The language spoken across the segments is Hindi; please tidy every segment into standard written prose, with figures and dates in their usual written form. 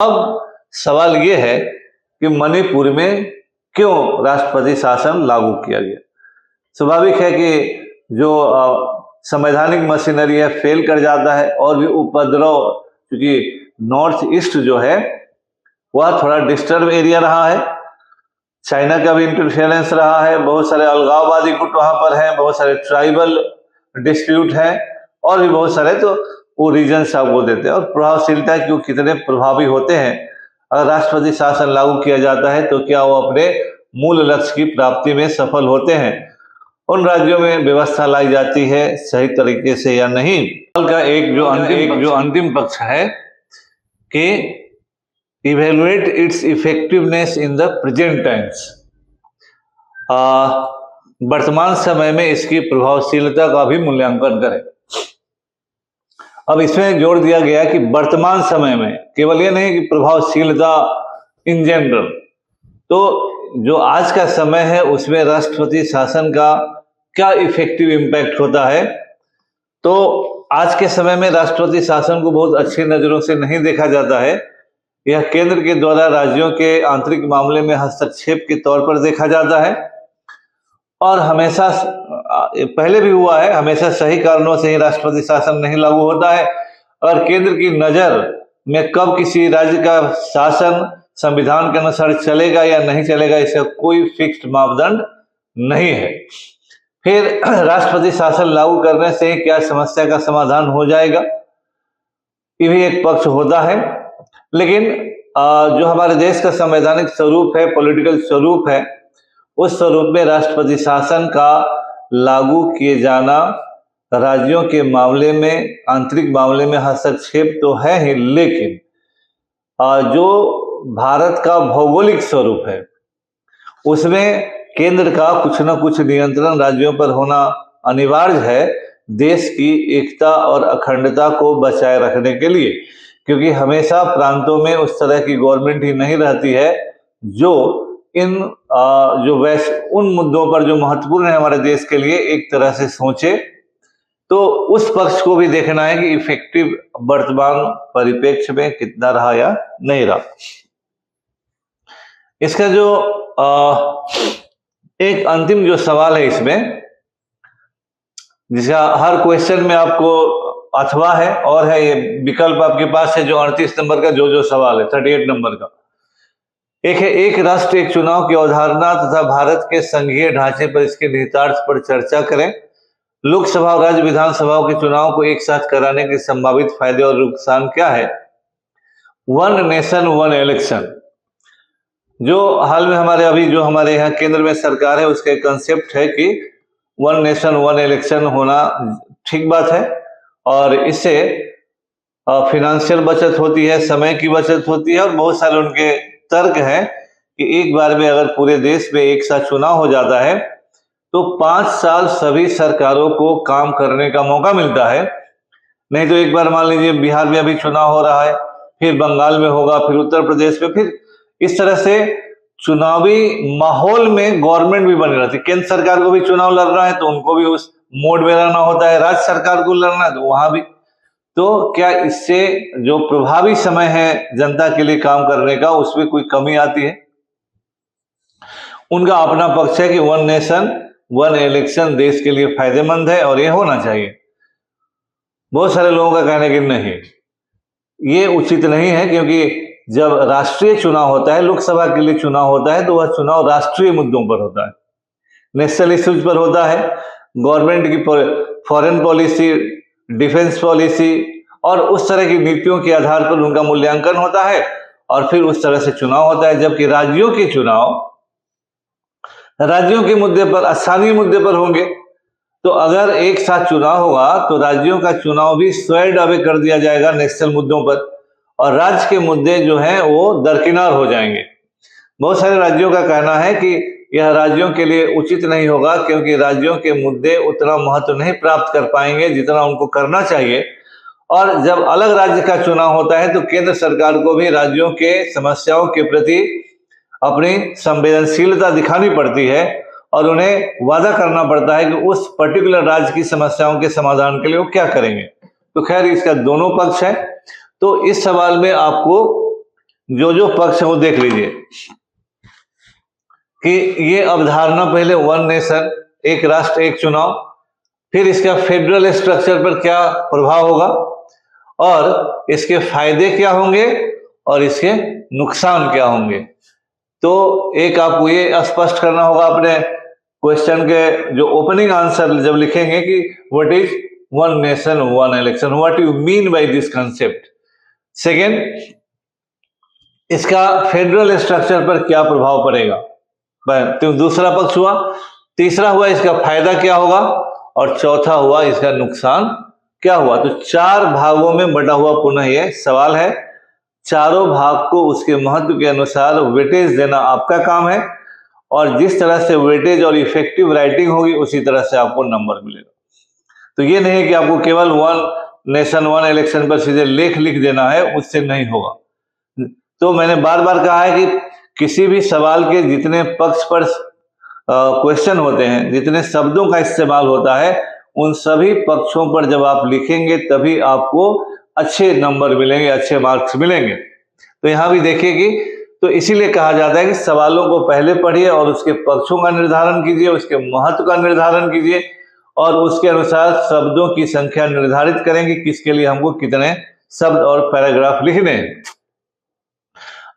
अब सवाल ये है कि मणिपुर में क्यों राष्ट्रपति शासन लागू किया गया। स्वाभाविक है कि जो संवैधानिक मशीनरी है फेल कर जाता है और भी उपद्रव, क्योंकि नॉर्थ ईस्ट जो है वह थोड़ा डिस्टर्ब एरिया रहा है, चाइना का भी इंटरफेरेंस रहा है, बहुत सारे अलगाववादी गुट वहां पर हैं, बहुत सारे ट्राइबल डिस्प्यूट हैं और भी बहुत सारे, तो वो रीजन आपको देते हैं। और प्रभावशीलता कि वो कितने प्रभावी होते हैं। अगर राष्ट्रपति शासन लागू किया जाता है तो क्या वो अपने मूल लक्ष्य की प्राप्ति में सफल होते हैं, उन राज्यों में व्यवस्था लाई जाती है सही तरीके से या नहीं। का एक जो अंतिम पक्ष है कि evaluate it's effectiveness in the present times, वर्तमान समय में इसकी प्रभावशीलता का भी मूल्यांकन करें। अब इसमें जोड़ दिया गया कि वर्तमान समय में, केवल ये नहीं कि प्रभावशीलता इन जनरल, तो जो आज का समय है उसमें राष्ट्रपति शासन का क्या इफेक्टिव इम्पैक्ट होता है। तो आज के समय में राष्ट्रपति शासन को बहुत अच्छी नजरों से नहीं देखा जाता है। यह केंद्र के द्वारा राज्यों के आंतरिक मामले में हस्तक्षेप के तौर पर देखा जाता है और हमेशा, पहले भी हुआ है, हमेशा सही कारणों से ही राष्ट्रपति शासन नहीं लागू होता है। और केंद्र की नजर में कब किसी राज्य का शासन संविधान के अनुसार चलेगा या नहीं चलेगा, इसका कोई फिक्स्ड मापदंड नहीं है। फिर राष्ट्रपति शासन लागू करने से क्या समस्या का समाधान हो जाएगा, ये भी एक पक्ष होता है। लेकिन जो हमारे देश का संवैधानिक स्वरूप है, पॉलिटिकल स्वरूप है, उस स्वरूप में राष्ट्रपति शासन का लागू किए जाना राज्यों के मामले में, आंतरिक मामले में हस्तक्षेप तो है ही, लेकिन जो भारत का भौगोलिक स्वरूप है उसमें केंद्र का कुछ न कुछ नियंत्रण राज्यों पर होना अनिवार्य है, देश की एकता और अखंडता को बचाए रखने के लिए। क्योंकि हमेशा प्रांतों में उस तरह की गवर्नमेंट ही नहीं रहती है जो उन मुद्दों पर जो महत्वपूर्ण है हमारे देश के लिए एक तरह से सोचे। तो उस पक्ष को भी देखना है कि इफेक्टिव वर्तमान परिप्रेक्ष्य में कितना रहा या नहीं रहा। इसका जो एक अंतिम जो सवाल है इसमें, जिसका हर क्वेश्चन में आपको अथवा है और है, ये विकल्प आपके पास है, जो 38 नंबर का जो सवाल है, 38 नंबर का एक है, एक राष्ट्र एक चुनाव की अवधारणा तथा भारत के संघीय ढांचे पर इसके निहितार्थ पर चर्चा करें। लोकसभा और राज्य विधानसभाओं के चुनाव को एक साथ कराने के संभावित फायदे और नुकसान क्या है। वन नेशन वन इलेक्शन, जो हाल में हमारे यहाँ केंद्र में सरकार है, उसका एक कंसेप्ट है कि वन नेशन वन इलेक्शन होना ठीक बात है और इससे फिनेंशियल बचत होती है, समय की बचत होती है और बहुत सारे उनके तर्क है कि एक बार में अगर पूरे देश में एक साथ चुनाव हो जाता है तो 5 साल सभी सरकारों को काम करने का मौका मिलता है। नहीं तो एक बार मान लीजिए बिहार में अभी चुनाव हो रहा है, फिर बंगाल में होगा, फिर उत्तर प्रदेश में, फिर इस तरह से चुनावी माहौल में गवर्नमेंट भी बनी रहती है। केंद्र सरकार को भी चुनाव लड़ना है तो उनको भी उस मोड में रहना होता है, राज्य सरकार को लड़ना है तो वहां भी। तो क्या इससे जो प्रभावी समय है जनता के लिए काम करने का, उसमें कोई कमी आती है। उनका अपना पक्ष है कि वन नेशन वन इलेक्शन देश के लिए फायदेमंद है और ये होना चाहिए। बहुत सारे लोगों का कहना है कि नहीं, ये उचित नहीं है, क्योंकि जब राष्ट्रीय चुनाव होता है, लोकसभा के लिए चुनाव होता है, तो वह चुनाव राष्ट्रीय मुद्दों पर होता है, नेशनल इश्यूज पर होता है। गवर्नमेंट की फॉरेन पॉलिसी, डिफेंस पॉलिसी और उस तरह की नीतियों के आधार पर उनका मूल्यांकन होता है और फिर उस तरह से चुनाव होता है। जबकि राज्यों के चुनाव राज्यों के मुद्दे पर, स्थानीय मुद्दे पर होंगे। तो अगर एक साथ चुनाव होगा तो राज्यों का चुनाव भी स्वैड अवे कर दिया जाएगा नेशनल मुद्दों पर और राज्य के मुद्दे जो हैं वो दरकिनार हो जाएंगे। बहुत सारे राज्यों का कहना है कि यह राज्यों के लिए उचित नहीं होगा, क्योंकि राज्यों के मुद्दे उतना महत्व नहीं प्राप्त कर पाएंगे जितना उनको करना चाहिए। और जब अलग राज्य का चुनाव होता है तो केंद्र सरकार को भी राज्यों के समस्याओं के प्रति अपनी संवेदनशीलता दिखानी पड़ती है और उन्हें वादा करना पड़ता है कि उस पर्टिकुलर राज्य की समस्याओं के समाधान के लिए वो क्या करेंगे। तो खैर इसका दोनों पक्ष है। तो इस सवाल में आपको जो पक्ष है वो देख लीजिए कि ये अवधारणा पहले वन नेशन, एक राष्ट्र एक चुनाव, फिर इसका फेडरल स्ट्रक्चर पर क्या प्रभाव होगा और इसके फायदे क्या होंगे और इसके नुकसान क्या होंगे। तो एक आपको ये स्पष्ट करना होगा अपने क्वेश्चन के जो ओपनिंग आंसर जब लिखेंगे कि what is one nation one election, what you mean by this concept. Second, इसका फेडरल स्ट्रक्चर पर क्या प्रभाव पड़ेगा, तो दूसरा पक्ष हुआ। तीसरा हुआ इसका फायदा क्या होगा और चौथा हुआ इसका नुकसान क्या हुआ। तो 4 भागों में बटा हुआ पुनः यह सवाल है। चारों भाग को उसके महत्व के अनुसार वेटेज देना आपका काम है और जिस तरह से वेटेज और इफेक्टिव राइटिंग होगी उसी तरह से आपको नंबर मिलेगा। तो ये नहीं है कि आपको केवल वन नेशन वन इलेक्शन पर सीधे लेख लिख देना है, उससे नहीं होगा। तो मैंने बार बार कहा है कि किसी भी सवाल के जितने पक्ष पर क्वेश्चन होते हैं, जितने शब्दों का इस्तेमाल होता है, उन सभी पक्षों पर जब आप लिखेंगे तभी आपको अच्छे नंबर मिलेंगे, अच्छे मार्क्स मिलेंगे। तो यहाँ भी देखिए कि तो इसीलिए कहा जाता है कि सवालों को पहले पढ़िए और उसके पक्षों का निर्धारण कीजिए, उसके महत्व का निर्धारण कीजिए और उसके अनुसार शब्दों की संख्या निर्धारित करेंगे किसके लिए हमको कितने शब्द और पैराग्राफ लिखने हैं।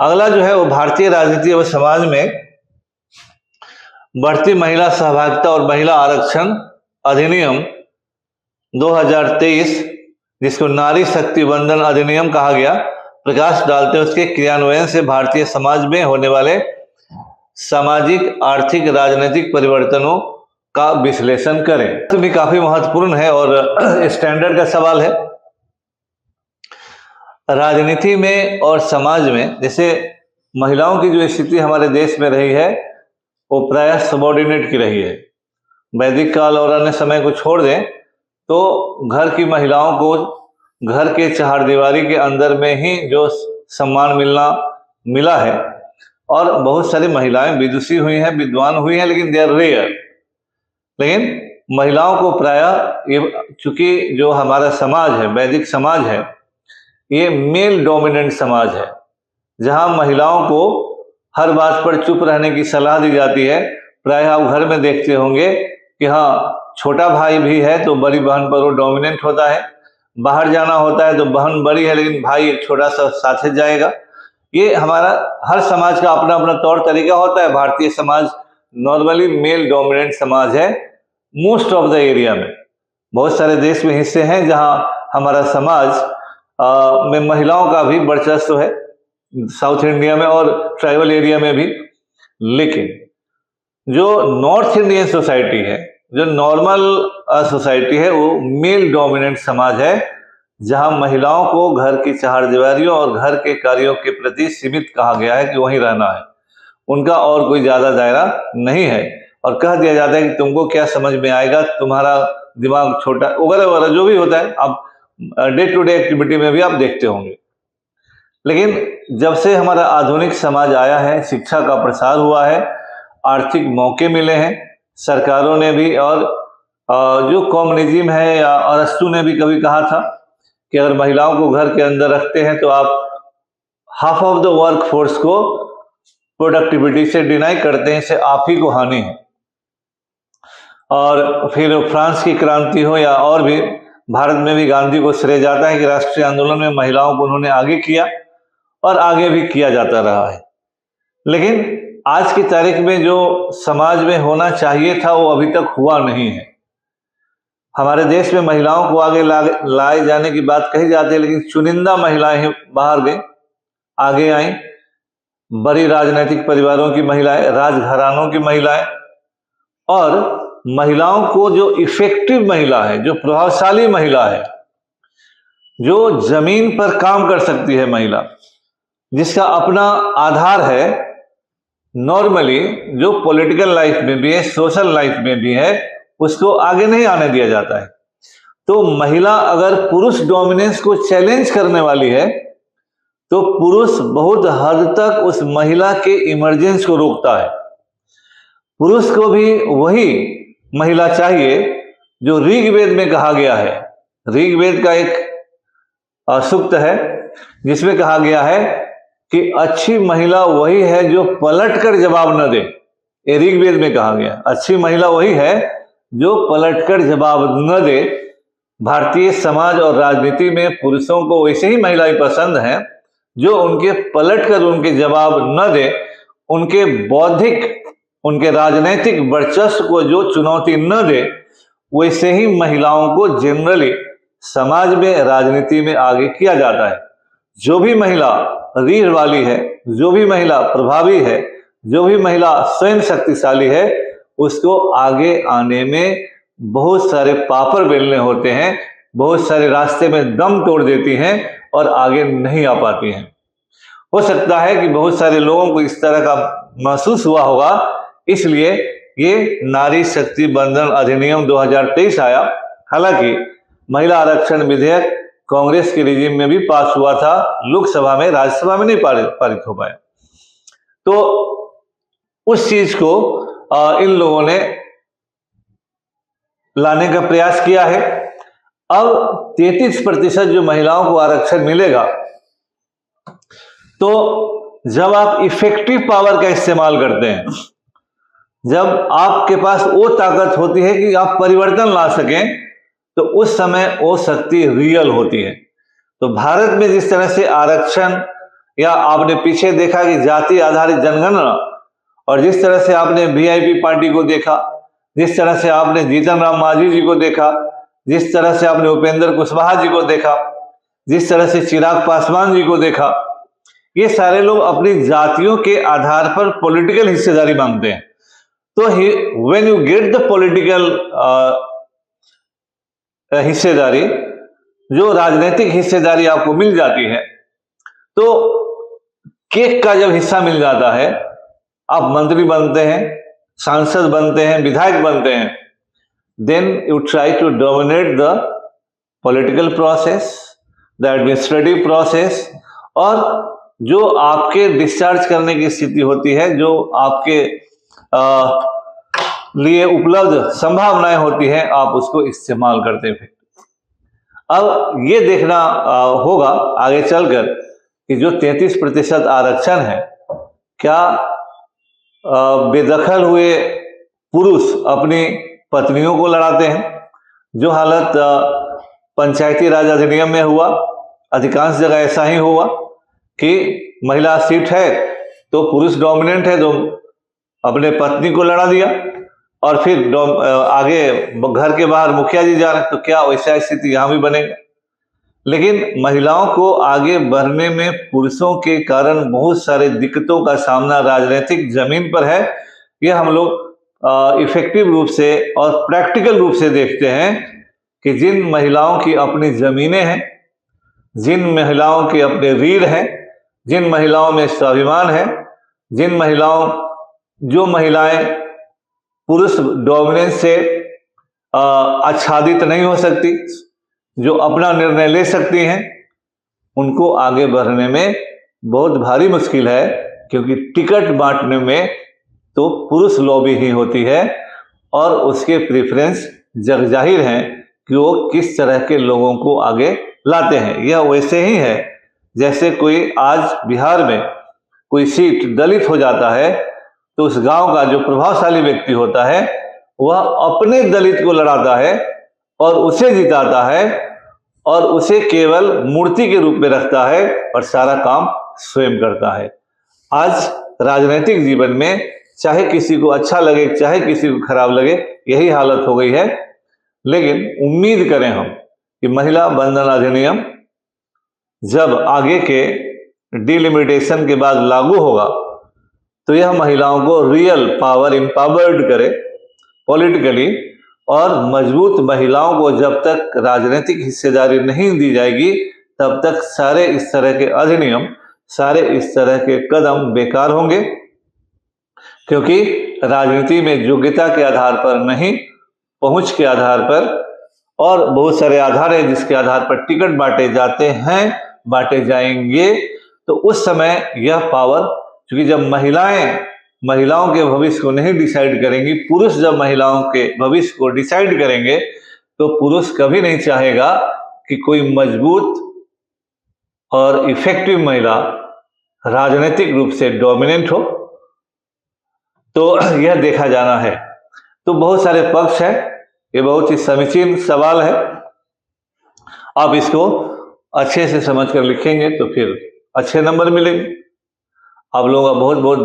अगला जो है वो भारतीय राजनीति और समाज में बढ़ती महिला सहभागिता और महिला आरक्षण अधिनियम 2023, जिसको नारी शक्ति वंदन अधिनियम कहा गया, प्रकाश डालते हैं उसके क्रियान्वयन से भारतीय समाज में होने वाले सामाजिक, आर्थिक, राजनीतिक परिवर्तनों का विश्लेषण करें। तो भी काफी महत्वपूर्ण है और स्टैंडर्ड का सवाल है। राजनीति में और समाज में जैसे महिलाओं की जो स्थिति हमारे देश में रही है वो प्रायः सबॉर्डिनेट की रही है। वैदिक काल और अन्य समय को छोड़ दें तो घर की महिलाओं को घर के चहारदीवारी के अंदर में ही जो सम्मान मिला है और बहुत सारी महिलाएं विदुषी हुई हैं, विद्वान हुई हैं, लेकिन दे आर रेयर। लेकिन महिलाओं को प्रायः ये, चूंकि जो हमारा समाज है, वैदिक समाज है, ये मेल डोमिनेंट समाज है जहां महिलाओं को हर बात पर चुप रहने की सलाह दी जाती है। प्रायः आप घर में देखते होंगे कि हाँ, छोटा भाई भी है तो बड़ी बहन पर वो डोमिनेंट होता है, बाहर जाना होता है तो बहन बड़ी है लेकिन भाई छोटा सा साथ जाएगा। ये हमारा हर समाज का अपना अपना तौर तरीका होता है। Bharatiya Samaj normally male dominant समाज है मोस्ट ऑफ द एरिया में। बहुत सारे देश में हिस्से हैं जहां हमारा समाज में महिलाओं का भी वर्चस्व है, साउथ इंडिया में और ट्राइबल एरिया में भी। लेकिन जो नॉर्थ इंडियन सोसाइटी है, जो नॉर्मल सोसाइटी है, वो मेल डोमिनेंट समाज है जहां महिलाओं को घर की चहारदीवारियों और घर के कार्यों के प्रति सीमित कहा गया है कि वहीं रहना है, उनका और कोई ज्यादा दायरा नहीं है। और कह दिया जाता है कि तुमको क्या समझ में आएगा, तुम्हारा दिमाग छोटा वगैरह वगैरह जो भी होता है, आप डे टू डे एक्टिविटी में भी आप देखते होंगे। लेकिन जब से हमारा आधुनिक समाज आया है, शिक्षा का प्रसार हुआ है, आर्थिक मौके मिले हैं, सरकारों ने भी, और जो कम्युनिज्म है या अरस्तु ने भी कभी कहा था कि अगर महिलाओं को घर के अंदर रखते हैं तो आप half of the work force को प्रोडक्टिविटी से डिनाई करते हैं, इससे आप ही को हानि है। और फिर फ्रांस की क्रांति हो या और भी, भारत में भी गांधी को श्रेय जाता है कि राष्ट्रीय आंदोलन में महिलाओं को उन्होंने आगे किया और आगे भी किया जाता रहा है। लेकिन आज की तारीख में जो समाज में होना चाहिए था वो अभी तक हुआ नहीं है। हमारे देश में महिलाओं को आगे लाए जाने की बात कही जाती है, लेकिन चुनिंदा महिलाएं बाहर गई, आगे आई, बड़ी राजनीतिक परिवारों की महिलाएं, राजघरानों की महिलाएं, और महिलाओं को जो इफेक्टिव महिला है, जो प्रभावशाली महिला है, जो जमीन पर काम कर सकती है महिला, जिसका अपना आधार है, नॉर्मली जो पॉलिटिकल लाइफ में भी है, सोशल लाइफ में भी है, उसको आगे नहीं आने दिया जाता है। तो महिला अगर पुरुष डोमिनेंस को चैलेंज करने वाली है तो पुरुष बहुत हद तक उस महिला के इमर्जेंस को रोकता है। पुरुष को भी वही महिला चाहिए जो ऋग्वेद में कहा गया है। ऋग्वेद का एक सूक्त है जिसमें कहा गया है कि अच्छी महिला वही है जो पलटकर जवाब न दे। ये ऋग्वेद में कहा गया, अच्छी महिला वही है जो पलटकर जवाब न दे। भारतीय समाज और राजनीति में पुरुषों को वैसे ही महिलाएं पसंद हैं जो उनके पलटकर उनके जवाब न दे, उनके बौद्धिक, उनके राजनीतिक वर्चस्व को जो चुनौती न दे। वैसे ही महिलाओं को जनरली समाज में, राजनीति में आगे किया जाता है। जो भी महिला रीढ़ वाली है, जो भी महिला प्रभावी है, जो भी महिला स्वयं शक्तिशाली है, उसको आगे आने में बहुत सारे पापड़ बेलने होते हैं, बहुत सारे रास्ते में दम तोड़ देती हैं और आगे नहीं आ पाती हैं। हो सकता है कि बहुत सारे लोगों को इस तरह का महसूस हुआ होगा, इसलिए ये नारी शक्ति बंधन अधिनियम 2023 आया। हालांकि महिला आरक्षण विधेयक कांग्रेस के रिजीम में भी पास हुआ था, लोकसभा में, राज्यसभा में नहीं पारित हो पाया। तो उस चीज को इन लोगों ने लाने का प्रयास किया है। अब 33% जो महिलाओं को आरक्षण मिलेगा, तो जब आप इफेक्टिव पावर का इस्तेमाल करते हैं, जब आपके पास वो ताकत होती है कि आप परिवर्तन ला सकें, तो उस समय वो शक्ति रियल होती है। तो भारत में जिस तरह से आरक्षण, या आपने पीछे देखा कि जाति आधारित जनगणना, और जिस तरह से आपने वीआईपी पार्टी को देखा, जिस तरह से आपने जीतन राम मांझी जी को देखा, जिस तरह से आपने उपेंद्र कुशवाहा जी को देखा, जिस तरह से चिराग पासवान जी को देखा, ये सारे लोग अपनी जातियों के आधार पर पॉलिटिकल हिस्सेदारी मांगते हैं। तो when you get the political हिस्सेदारी, जो राजनीतिक हिस्सेदारी आपको मिल जाती है, तो केक का जब हिस्सा मिल जाता है, आप मंत्री बनते हैं, सांसद बनते हैं, विधायक बनते हैं, then you try to dominate the political process, the administrative process, और जो आपके डिस्चार्ज करने की स्थिति होती है, जो आपके लिए उपलब्ध संभावनाएं होती हैं, आप उसको इस्तेमाल करते हैं। अब ये देखना होगा आगे चलकर कि जो 33% आरक्षण है, क्या बेदखल हुए पुरुष अपनी पत्नियों को लड़ाते हैं? जो हालत पंचायती राज अधिनियम में हुआ, अधिकांश जगह ऐसा ही हुआ कि महिला सीट है तो पुरुष डोमिनेंट है, तो अपने पत्नी को लड़ा दिया, और फिर आगे घर के बाहर मुखिया जी जा रहे हैं, तो क्या वैसा स्थिति यहां भी बनेगा? लेकिन महिलाओं को आगे बढ़ने में पुरुषों के कारण बहुत सारे दिक्कतों का सामना राजनीतिक जमीन पर है। यह हम लोग इफेक्टिव रूप से और प्रैक्टिकल रूप से देखते हैं कि जिन महिलाओं की अपनी जमीनें हैं, जिन महिलाओं के अपने रीढ़ हैं, जिन महिलाओं में स्वाभिमान है, जो महिलाएं पुरुष डोमिनेंस से आच्छादित नहीं हो सकती, जो अपना निर्णय ले सकती हैं, उनको आगे बढ़ने में बहुत भारी मुश्किल है, क्योंकि टिकट बांटने में तो पुरुष लॉबी ही होती है, और उसके प्रेफरेंस जग जाहिर हैं कि वो किस तरह के लोगों को आगे लाते हैं। यह वैसे ही है जैसे कोई आज बिहार में कोई सीट दलित हो जाता है, तो उस गांव का जो प्रभावशाली व्यक्ति होता है, वह अपने दलित को लड़ाता है और उसे जिताता है, और उसे केवल मूर्ति के रूप में रखता है, और सारा काम स्वयं करता है। आज राजनीतिक जीवन में चाहे किसी को अच्छा लगे, चाहे किसी को खराब लगे, यही हालत हो गई है। लेकिन उम्मीद करें हम कि महिला बंधन अधिनियम जब आगे के डिलिमिटेशन के बाद लागू होगा, तो यह महिलाओं को रियल पावर एम्पावर्ड करे पॉलिटिकली, और मजबूत महिलाओं को जब तक राजनीतिक हिस्सेदारी नहीं दी जाएगी, तब तक सारे इस तरह के अधिनियम, सारे इस तरह के कदम बेकार होंगे, क्योंकि राजनीति में योग्यता के आधार पर नहीं, पहुंच के आधार पर, और बहुत सारे आधार हैं जिसके आधार पर टिकट बांटे जाते हैं, बांटे जाएंगे। तो उस समय यह पावर, क्योंकि जब महिलाओं के भविष्य को नहीं डिसाइड करेंगी, पुरुष जब महिलाओं के भविष्य को डिसाइड करेंगे, तो पुरुष कभी नहीं चाहेगा कि कोई मजबूत और इफेक्टिव महिला राजनीतिक रूप से डोमिनेंट हो, तो यह देखा जाना है। तो बहुत सारे पक्ष हैं, ये बहुत ही समीचीन सवाल है। आप इसको अच्छे से समझ कर लिखेंगे तो फिर अच्छे नंबर मिलेंगे। आप लोगों का बहुत बहुत